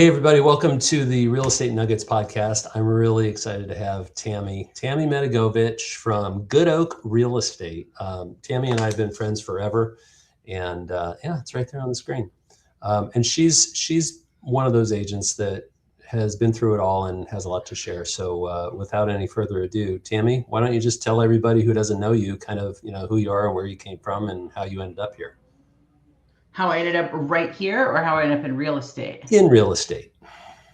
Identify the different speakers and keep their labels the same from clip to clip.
Speaker 1: Hey, everybody. Welcome to the Real Estate Nuggets podcast. I'm really excited to have Tammy Medigovich from Good Oak Real Estate. Tammy and I have been friends forever. And yeah, it's right there on the screen. And she's one of those agents that has been through it all and has a lot to share. So without any further ado, Tammy, why don't you just tell everybody who doesn't know you kind of, who you are and where you came from and how you ended up here?
Speaker 2: How I ended up right here or how I ended up in real estate?
Speaker 1: In real estate.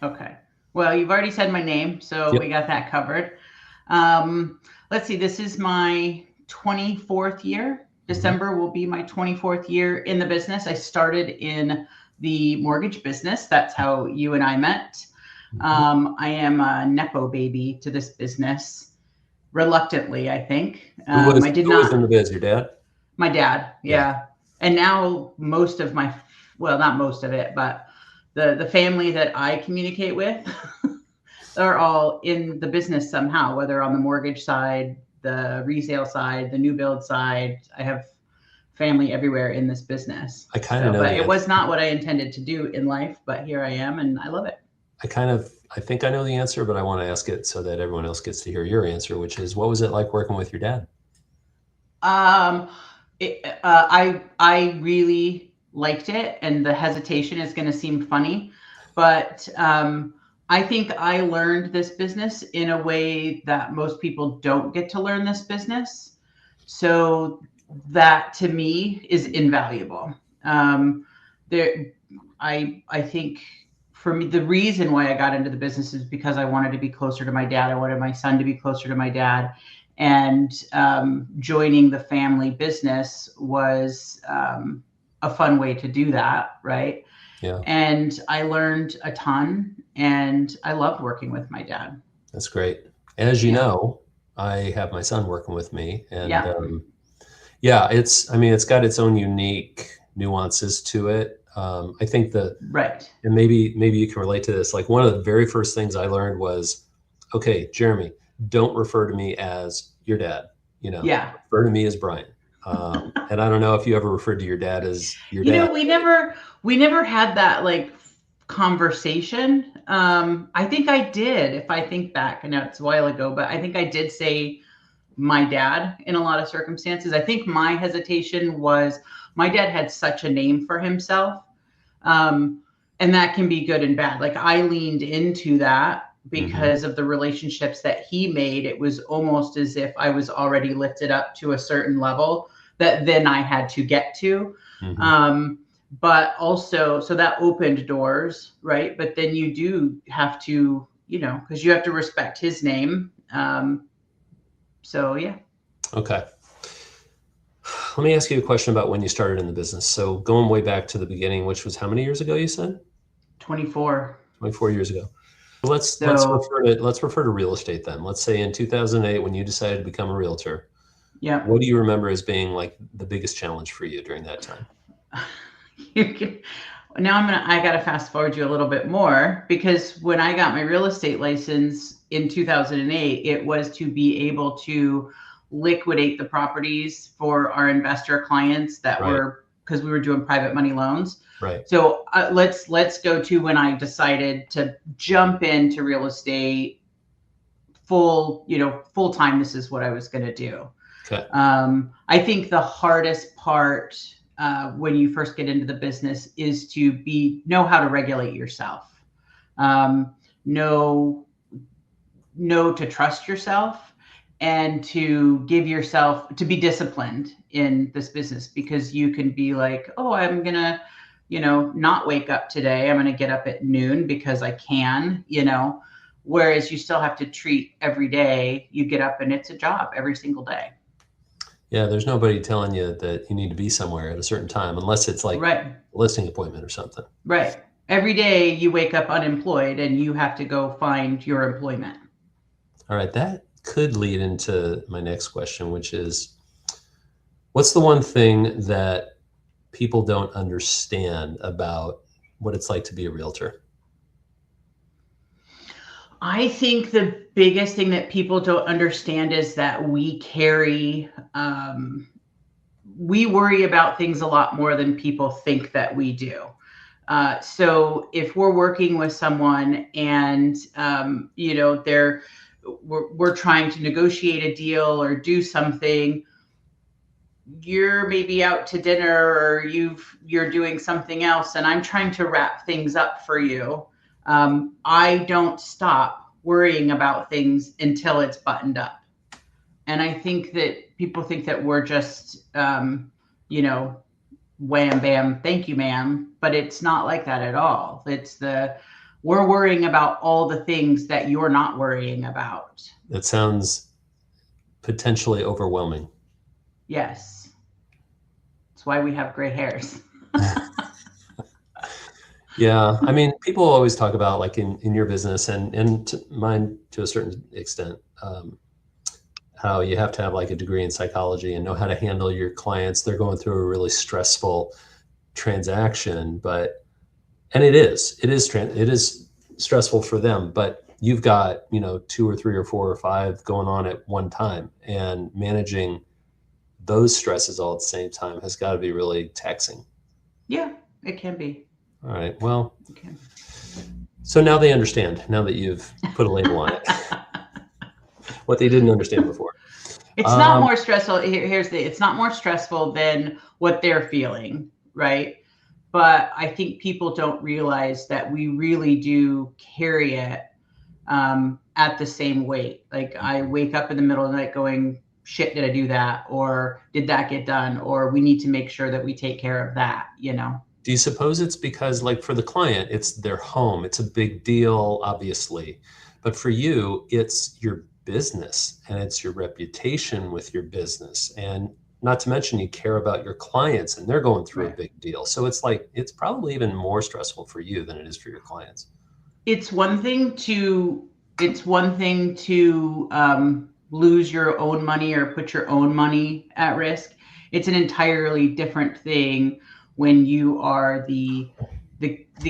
Speaker 2: Okay. Well, you've already said my name, so
Speaker 1: Yep.
Speaker 2: we got that covered. Let's see, this is my 24th year. December will be my 24th year in the business. I started in the mortgage business. That's how you and I met. I am a Nepo baby to this business, reluctantly, I think.
Speaker 1: Who was,
Speaker 2: I did
Speaker 1: who was in
Speaker 2: not.
Speaker 1: the biz? Your dad?
Speaker 2: My dad,
Speaker 1: Yeah.
Speaker 2: yeah. And now most of my, well, not most of it, but the family that I communicate with are all in the business somehow, whether on the mortgage side, the resale side, the new build side. I have family everywhere in this business.
Speaker 1: I kind of know
Speaker 2: but
Speaker 1: the
Speaker 2: it
Speaker 1: answer.
Speaker 2: was not what I intended to do in life, but here I am and I love it.
Speaker 1: I think I know the answer, but I want to ask it so that everyone else gets to hear your answer, which is, what was it like working with your dad?
Speaker 2: I really liked it, and the hesitation is going to seem funny, but I think I learned this business in a way that most people don't get to learn this business. So that to me is invaluable. There, I think for me, the reason why I got into the business is because I wanted to be closer to my dad. I wanted my son to be closer to my dad. And joining the family business was a fun way to do that, right?
Speaker 1: Yeah,
Speaker 2: And I learned a ton, and I loved working with my dad.
Speaker 1: that's great. As you
Speaker 2: Yeah.
Speaker 1: know, I have my son working with me, and
Speaker 2: Yeah.
Speaker 1: yeah, it's got its own unique nuances to it. I think
Speaker 2: Right.
Speaker 1: and maybe you can relate to this. Like, one of the very first things I learned was, okay, Jeremy, don't refer to me as your dad.
Speaker 2: Yeah.
Speaker 1: Refer to me as Brian. And I don't know if you ever referred to your dad as your
Speaker 2: You
Speaker 1: dad.
Speaker 2: know, we never had that like conversation. I think I did, if I think back. I know it's a while ago, but I think I did say my dad in a lot of circumstances. I think my hesitation was my dad had such a name for himself. Um, and that can be good and bad. Like I leaned into that because of the relationships that he made. It was almost as if I was already lifted up to a certain level that then I had to get to. But also, so that opened doors, right? But then you do have to, because you have to respect his name. So yeah.
Speaker 1: Okay. Let me ask you a question about when you started in the business. So going way back to the beginning, which was how many years ago you said?
Speaker 2: 24.
Speaker 1: 24 years ago. Let's
Speaker 2: So
Speaker 1: refer to real estate then. Let's say in 2008, when you decided to become a realtor,
Speaker 2: yeah.
Speaker 1: what do you remember as being like the biggest challenge for you during that time?
Speaker 2: Now I got to fast forward you a little bit more, because when I got my real estate license in 2008, it was to be able to liquidate the properties for our investor clients that
Speaker 1: Right.
Speaker 2: were, because we were doing private money loans.
Speaker 1: Right.
Speaker 2: So let's go to when I decided to jump into real estate full time. This is what I was going to do.
Speaker 1: Okay.
Speaker 2: I think the hardest part when you first get into the business is to know how to regulate yourself, know to trust yourself, and to give yourself to be disciplined in this business, because you can be like, oh, I'm gonna not wake up today. I'm gonna get up at noon because I can, whereas you still have to treat every day you get up, and it's a job every single day.
Speaker 1: Yeah, there's nobody telling you that you need to be somewhere at a certain time, unless it's like
Speaker 2: Right.
Speaker 1: a listing appointment or something.
Speaker 2: Right. Every day you wake up unemployed and you have to go find your employment.
Speaker 1: All right, that could lead into my next question, which is, what's the one thing that people don't understand about what it's like to be a realtor?
Speaker 2: I think the biggest thing that people don't understand is that we worry about things a lot more than people think that we do. So if we're working with someone and we're trying to negotiate a deal or do something, you're maybe out to dinner or you're doing something else, and I'm trying to wrap things up for you. I don't stop worrying about things until it's buttoned up. And I think that people think that we're just, wham, bam, thank you, ma'am. But it's not like that at all. We're worrying about all the things that you're not worrying about.
Speaker 1: That sounds potentially overwhelming.
Speaker 2: Yes. That's why we have gray hairs.
Speaker 1: Yeah. I mean, people always talk about, like, in your business and mine to a certain extent, how you have to have like a degree in psychology and know how to handle your clients. They're going through a really stressful transaction, and it is stressful for them, but you've got, 2 or 3 or 4 or 5 going on at one time, and managing those stresses all at the same time has got to be really taxing.
Speaker 2: Yeah, it can be.
Speaker 1: All right. Well,
Speaker 2: Okay.
Speaker 1: so now they understand, now that you've put a label on it, what they didn't understand before.
Speaker 2: It's not more stressful. It's not more stressful than what they're feeling, right? But I think people don't realize that we really do carry it at the same weight. Like, I wake up in the middle of the night going, shit, did I do that? Or did that get done? Or we need to make sure that we take care of that,
Speaker 1: Do you suppose it's because, like, for the client, it's their home, it's a big deal, obviously, but for you, it's your business and it's your reputation with your business, and not to mention you care about your clients and they're going through
Speaker 2: Right.
Speaker 1: a big deal. So it's like, it's probably even more stressful for you than it is for your clients.
Speaker 2: It's one thing to lose your own money or put your own money at risk. It's an entirely different thing when you are the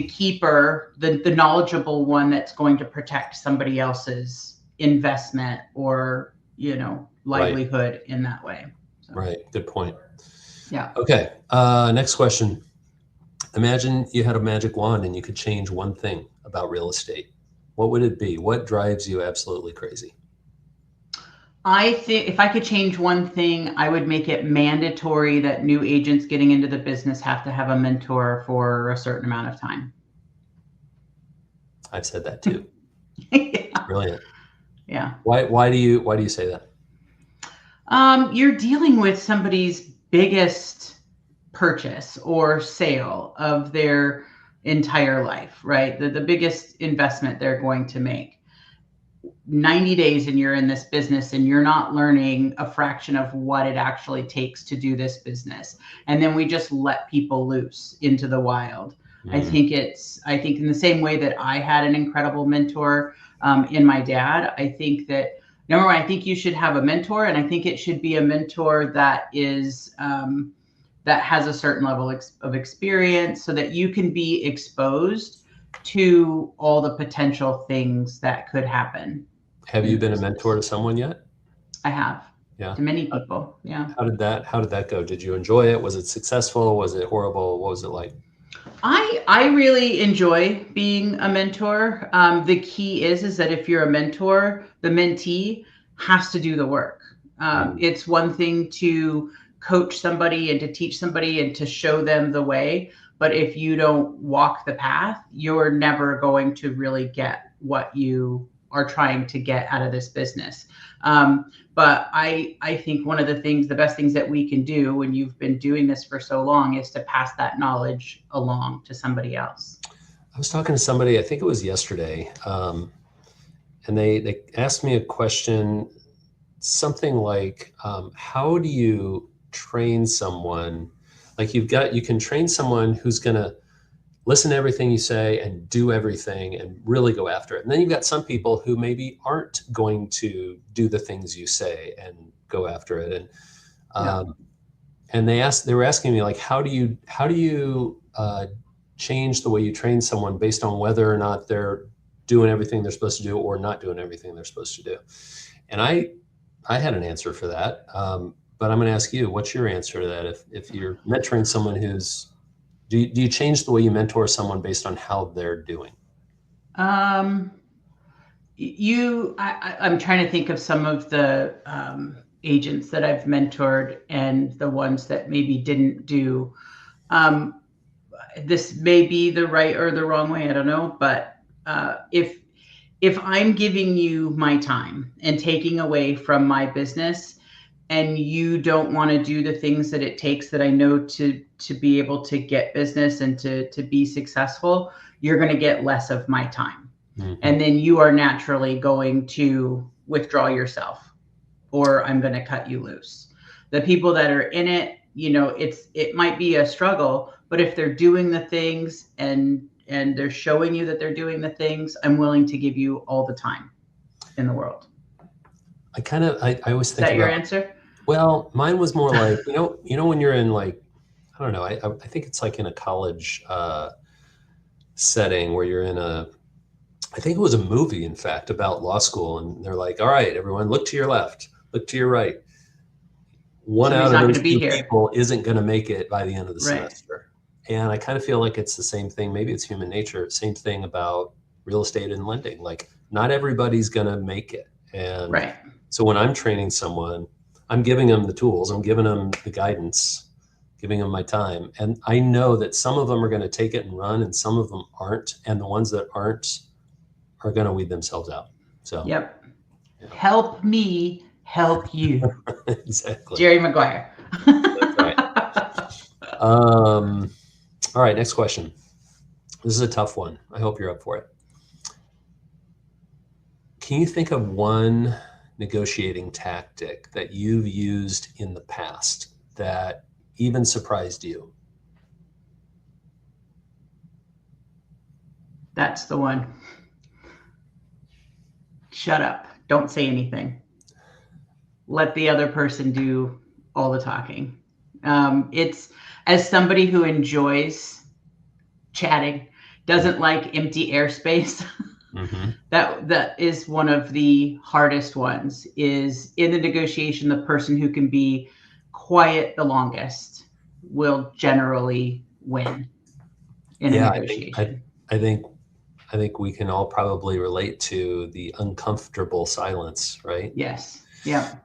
Speaker 2: keeper, the knowledgeable one that's going to protect somebody else's investment or livelihood in that way. So,
Speaker 1: Right. Good point.
Speaker 2: yeah.
Speaker 1: Okay. Next question. Imagine you had a magic wand and you could change one thing about real estate. What would it be? What drives you absolutely crazy?
Speaker 2: I think if I could change one thing, I would make it mandatory that new agents getting into the business have to have a mentor for a certain amount of time.
Speaker 1: I've said that too.
Speaker 2: Yeah.
Speaker 1: Brilliant.
Speaker 2: Yeah.
Speaker 1: Why do you say that?
Speaker 2: You're dealing with somebody's biggest purchase or sale of their entire life, right? The biggest investment they're going to make. 90 days and you're in this business and you're not learning a fraction of what it actually takes to do this business. And then we just let people loose into the wild. I think in the same way that I had an incredible mentor in my dad, I think that number one, I think you should have a mentor, and I think it should be a mentor that is that has a certain level of experience so that you can be exposed to all the potential things that could happen.
Speaker 1: Have you been a mentor to someone yet?
Speaker 2: I have.
Speaker 1: Yeah.
Speaker 2: To many people. Yeah.
Speaker 1: How did that go? Did you enjoy it? Was it successful? Was it horrible? What was it like?
Speaker 2: I really enjoy being a mentor. The key is that if you're a mentor, the mentee has to do the work. It's one thing to coach somebody and to teach somebody and to show them the way, but if you don't walk the path, you're never going to really get what you are trying to get out of this business. But I think one of the best things that we can do when you've been doing this for so long is to pass that knowledge along to somebody else.
Speaker 1: I was talking to somebody, I think it was yesterday, and they asked me a question, something like, how do you train someone? Like, you can train someone who's going to listen to everything you say and do everything and really go after it. And then you've got some people who maybe aren't going to do the things you say and go after it. And they were asking me, like, how do you change the way you train someone based on whether or not they're doing everything they're supposed to do or not doing everything they're supposed to do? And I had an answer for that. But I'm going to ask you, what's your answer to that? If you're mentoring someone who's Do you change the way you mentor someone based on how they're doing?
Speaker 2: I'm trying to think of some of the agents that I've mentored and the ones that maybe didn't do. This may be the right or the wrong way, I don't know. But if I'm giving you my time and taking away from my business, and you don't want to do the things that it takes that I know to be able to get business and to be successful, you're going to get less of my time.
Speaker 1: Mhm.
Speaker 2: And then you are naturally going to withdraw yourself, or I'm going to cut you loose. The people that are in it, it might be a struggle, but if they're doing the things and they're showing you that they're doing the things, I'm willing to give you all the time in the world.
Speaker 1: I always think
Speaker 2: Is that your
Speaker 1: about,
Speaker 2: answer?
Speaker 1: well, mine was more like, when you're in like, I don't know, I think it's like in a college setting where you're in I think it was a movie, in fact, about law school. And they're like, all right, everyone, look to your left, look to your right. One
Speaker 2: Somebody's
Speaker 1: out of
Speaker 2: not going
Speaker 1: those
Speaker 2: to be
Speaker 1: two
Speaker 2: here.
Speaker 1: people isn't going to make it by the end of the
Speaker 2: Right.
Speaker 1: semester. And I kind of feel like it's the same thing. Maybe it's human nature. Same thing about real estate and lending. Like, not everybody's going to make it. And
Speaker 2: Right.
Speaker 1: so when I'm training someone, I'm giving them the tools, I'm giving them the guidance, giving them my time. And I know that some of them are going to take it and run, and some of them aren't. And the ones that aren't are going to weed themselves out. So,
Speaker 2: Yep.
Speaker 1: yeah.
Speaker 2: Help me help you.
Speaker 1: Exactly.
Speaker 2: Jerry Maguire.
Speaker 1: That's right. All right, next question. This is a tough one. I hope you're up for it. Can you think of one negotiating tactic that you've used in the past that even surprised you?
Speaker 2: That's the one. Shut up. Don't say anything. Let the other person do all the talking. It's, as somebody who enjoys chatting, doesn't like empty airspace.
Speaker 1: Mm-hmm.
Speaker 2: That is one of the hardest ones. Is in the negotiation, the person who can be quiet the longest will generally win in a
Speaker 1: Yeah,
Speaker 2: negotiation.
Speaker 1: I think we can all probably relate to the uncomfortable silence, right?
Speaker 2: Yes. Yeah.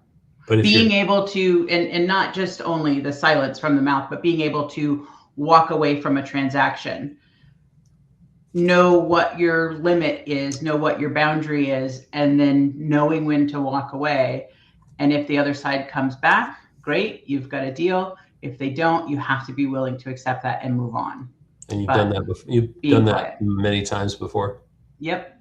Speaker 1: But if
Speaker 2: Being
Speaker 1: you're,
Speaker 2: able to, and not just only the silence from the mouth, but being able to walk away from a transaction, know what your limit is, know what your boundary is, and then knowing when to walk away. And if the other side comes back, great, you've got a deal. If they don't, you have to be willing to accept that and move on.
Speaker 1: and you've done
Speaker 2: But
Speaker 1: that before, you've
Speaker 2: being
Speaker 1: done that
Speaker 2: quiet.
Speaker 1: many times before.
Speaker 2: Yep.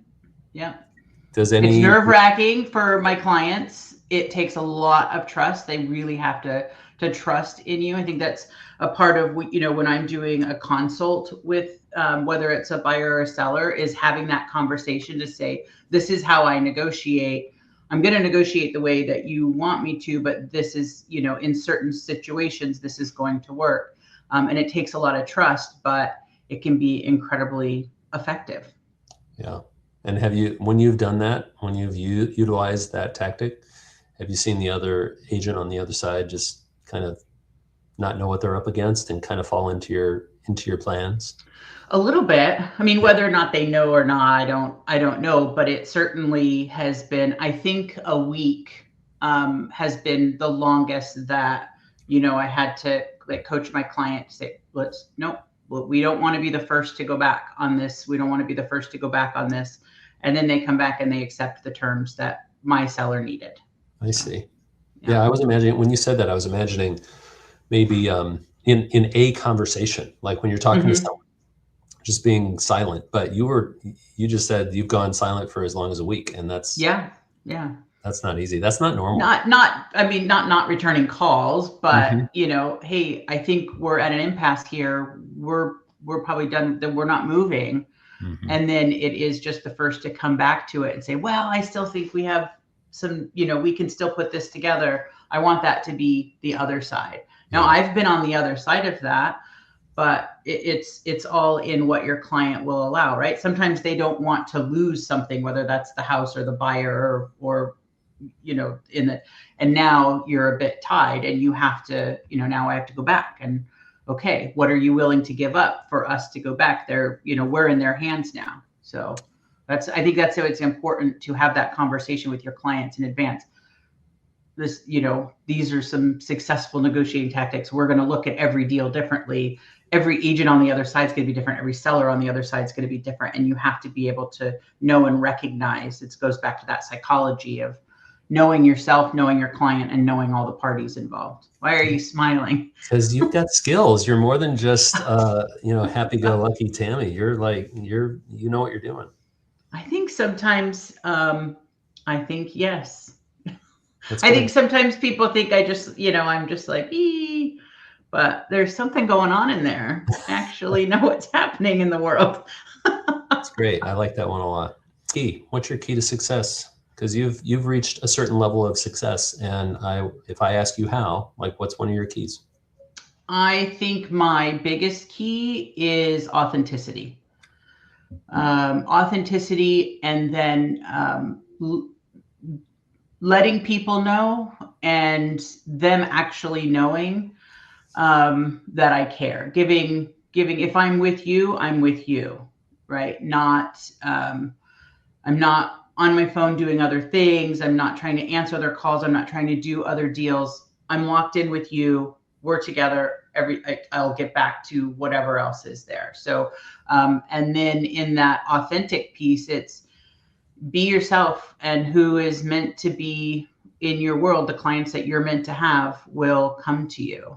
Speaker 2: Yep.
Speaker 1: Does
Speaker 2: It's
Speaker 1: any,
Speaker 2: nerve-wracking for my clients. It takes a lot of trust. They really have to trust in you. I think that's a part of when I'm doing a consult with whether it's a buyer or a seller, is having that conversation to say, this is how I negotiate. I'm going to negotiate the way that you want me to, but this is, in certain situations, this is going to work. And it takes a lot of trust, but it can be incredibly effective.
Speaker 1: yeah. And have you, when you've done that, when you've utilized that tactic, have you seen the other agent on the other side just kind of not know what they're up against and kind of fall into your plans?
Speaker 2: A little bit. I mean, whether or not they know or not, I don't know, but it certainly has been, I think a week has been the longest that, I had to like coach my client to say, nope, we don't want to be the first to go back on this. We don't want to be the first to go back on this. And then they come back and they accept the terms that my seller needed.
Speaker 1: I see.
Speaker 2: Yeah.
Speaker 1: Yeah, I was imagining, when you said that, I was imagining maybe in a conversation, like when you're talking to someone, just being silent. But you just said you've gone silent for as long as a week, and that's that's not easy. That's not normal.
Speaker 2: Not returning calls, but
Speaker 1: Mhm.
Speaker 2: hey, I think we're at an impasse here. We're probably done, that we're not moving.
Speaker 1: Mhm.
Speaker 2: And then it is just the first to come back to it and say, well, I still think we have some, we can still put this together. I want that to be the other side. Now,
Speaker 1: Yeah.
Speaker 2: I've been on the other side of that, but it's all in what your client will allow, right? Sometimes they don't want to lose something, whether that's the house or the buyer or and now you're a bit tied and you have to, now I have to go back and, okay, what are you willing to give up for us to go back there? We're in their hands now. So I think that's how it's important to have that conversation with your clients in advance. These are some successful negotiating tactics. We're going to look at every deal differently. Every agent on the other side is going to be different. Every seller on the other side is going to be different. And you have to be able to know and recognize. It goes back to that psychology of knowing yourself, knowing your client, and knowing all the parties involved. Why are you smiling?
Speaker 1: Because you've got skills. You're more than just, happy-go-lucky Tammy. You're like, you know what you're doing.
Speaker 2: I think sometimes, yes.
Speaker 1: That's
Speaker 2: I
Speaker 1: good.
Speaker 2: think sometimes people think I'm just like, but there's something going on in there. I actually know what's happening in the world.
Speaker 1: That's great. I like that one a lot. What's your key to success? Because you've reached a certain level of success, and if I ask you how, like, what's one of your keys?
Speaker 2: I think my biggest key is authenticity. Authenticity, and then letting people know, and them actually knowing that I care. Giving. If I'm with you, I'm with you, right? I'm not on my phone doing other things. I'm not trying to answer other calls. I'm not trying to do other deals. I'm locked in with you. We're together. I'll get back to whatever else is there. So, and then in that authentic piece, it's be yourself, and who is meant to be in your world, the clients that you're meant to have will come to you,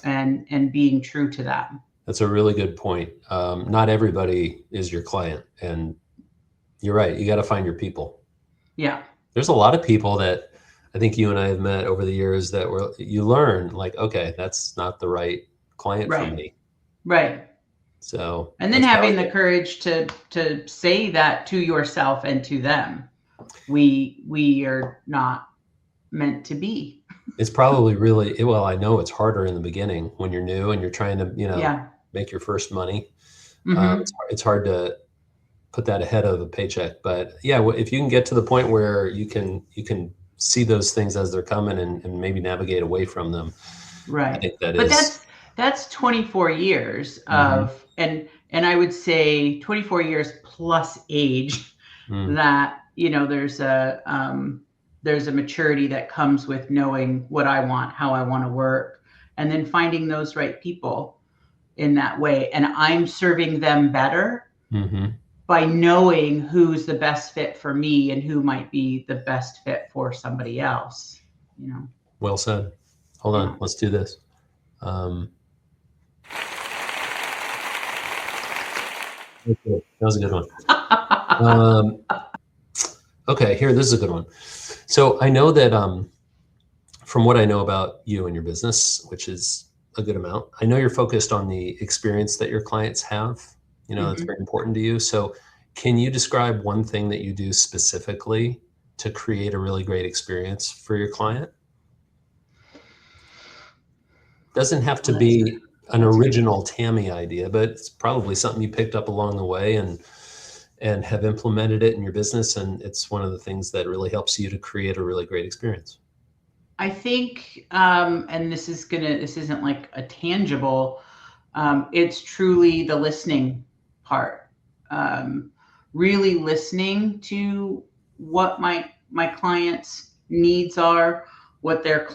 Speaker 2: and being true to that.
Speaker 1: That's a really good point. Not everybody is your client, and you're right. You got to find your people.
Speaker 2: Yeah.
Speaker 1: There's a lot of people that I think you and I have met over the years that you learn, like, okay, that's not the right client for me.
Speaker 2: Right.
Speaker 1: So,
Speaker 2: and then having the courage to say that to yourself and to them, we are not meant to be.
Speaker 1: It's probably I know it's harder in the beginning when you're new and you're trying to, make your first money.
Speaker 2: Mm-hmm.
Speaker 1: It's hard to put that ahead of a paycheck, but yeah, if you can get to the point where you can see those things as they're coming and maybe navigate away from them.
Speaker 2: Right.
Speaker 1: I think
Speaker 2: that's 24 years of, and I would say 24 years plus age, that, there's a maturity that comes with knowing what I want, how I want to work, and then finding those right people in that way. And I'm serving them better by knowing who's the best fit for me and who might be the best fit for somebody else.
Speaker 1: Well said. Hold on. Let's do this. Okay, that was a good one. Okay, this is a good one. So I know that from what I know about you and your business, which is a good amount, I know you're focused on the experience that your clients have. That's very important to you. So can you describe one thing that you do specifically to create a really great experience for your client? Doesn't have to be an original Tammy idea, but it's probably something you picked up along the way and have implemented it in your business. And it's one of the things that really helps you to create a really great experience.
Speaker 2: I think, and this isn't like a tangible, it's truly the listening part. Really listening to what my clients' needs are, what their,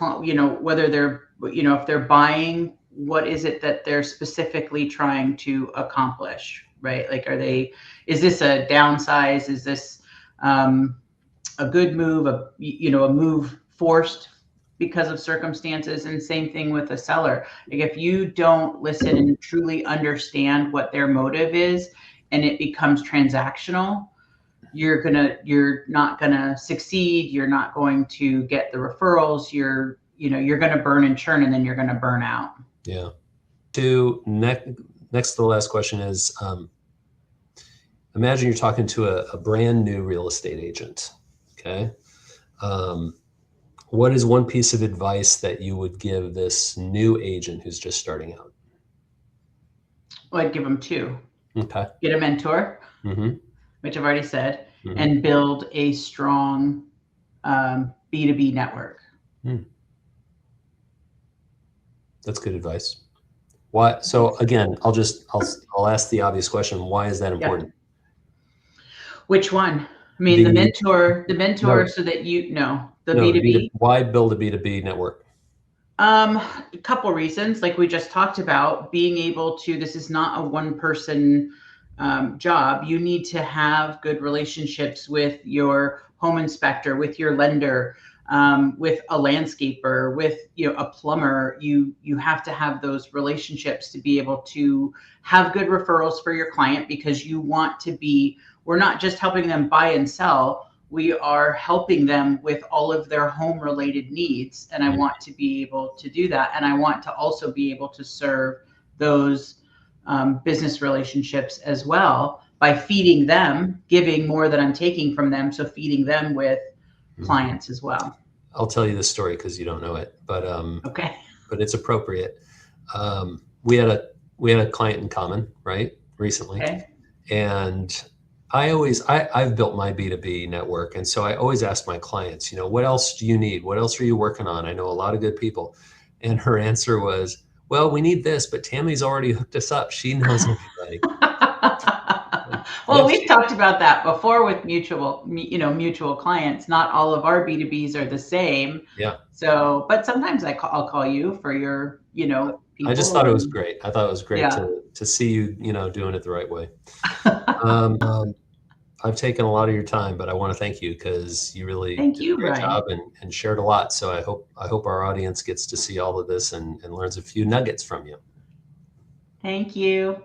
Speaker 2: whether they're, if they're buying, what is it that they're specifically trying to accomplish, right? Like, is this a downsize? Is this a good move, a move forced because of circumstances? And same thing with a seller. Like, if you don't listen and truly understand what their motive is, and it becomes transactional, you're not gonna succeed. You're not going to get the referrals. You're gonna burn and churn, and then you're gonna burn out.
Speaker 1: Yeah. Next to the last question is, imagine you're talking to a brand new real estate agent. Okay. What is one piece of advice that you would give this new agent who's just starting out?
Speaker 2: Well, I'd give them two.
Speaker 1: Okay.
Speaker 2: Get a mentor, which I've already said, and build a strong B2B network.
Speaker 1: That's good advice. Why? So again, I'll ask the obvious question. Why is that
Speaker 2: Yeah.
Speaker 1: important?
Speaker 2: Which one? I mean,
Speaker 1: The
Speaker 2: the mentor,
Speaker 1: no
Speaker 2: so that the
Speaker 1: no the
Speaker 2: B2B.
Speaker 1: why build a B2B network?
Speaker 2: A couple reasons, like we just talked about, being able to, this is not a one person job. You need to have good relationships with your home inspector, with your lender, with a landscaper, with a plumber. You have to have those relationships to be able to have good referrals for your client, because you want to be, we're not just helping them buy and sell, we are helping them with all of their home related needs. And I want to be able to do that. And I want to also be able to serve those business relationships as well by feeding them, giving more than I'm taking from them. So feeding them with clients as well.
Speaker 1: I'll tell you this story because you don't know it,
Speaker 2: Okay.
Speaker 1: but it's appropriate. We had a client in common, right, recently,
Speaker 2: Okay.
Speaker 1: and I've built my B2B network, and so I always ask my clients, what else do you need? What else are you working on? I know a lot of good people, and her answer was, "Well, we need this, but Tammy's already hooked us up. She knows everybody." Like,
Speaker 2: Well,
Speaker 1: yes,
Speaker 2: we've talked about that before with mutual clients. Not all of our B2Bs are the same.
Speaker 1: yeah.
Speaker 2: So, but sometimes I'll call you for your,
Speaker 1: I just thought
Speaker 2: people,
Speaker 1: it was
Speaker 2: and
Speaker 1: great. I thought it was great
Speaker 2: yeah.
Speaker 1: to see you, doing it the right way. I've taken a lot of your time, but I want to thank you because you really
Speaker 2: Thank
Speaker 1: did a
Speaker 2: you,
Speaker 1: great
Speaker 2: Brian.
Speaker 1: job and shared a lot. So I hope our audience gets to see all of this and learns a few nuggets from you.
Speaker 2: Thank you.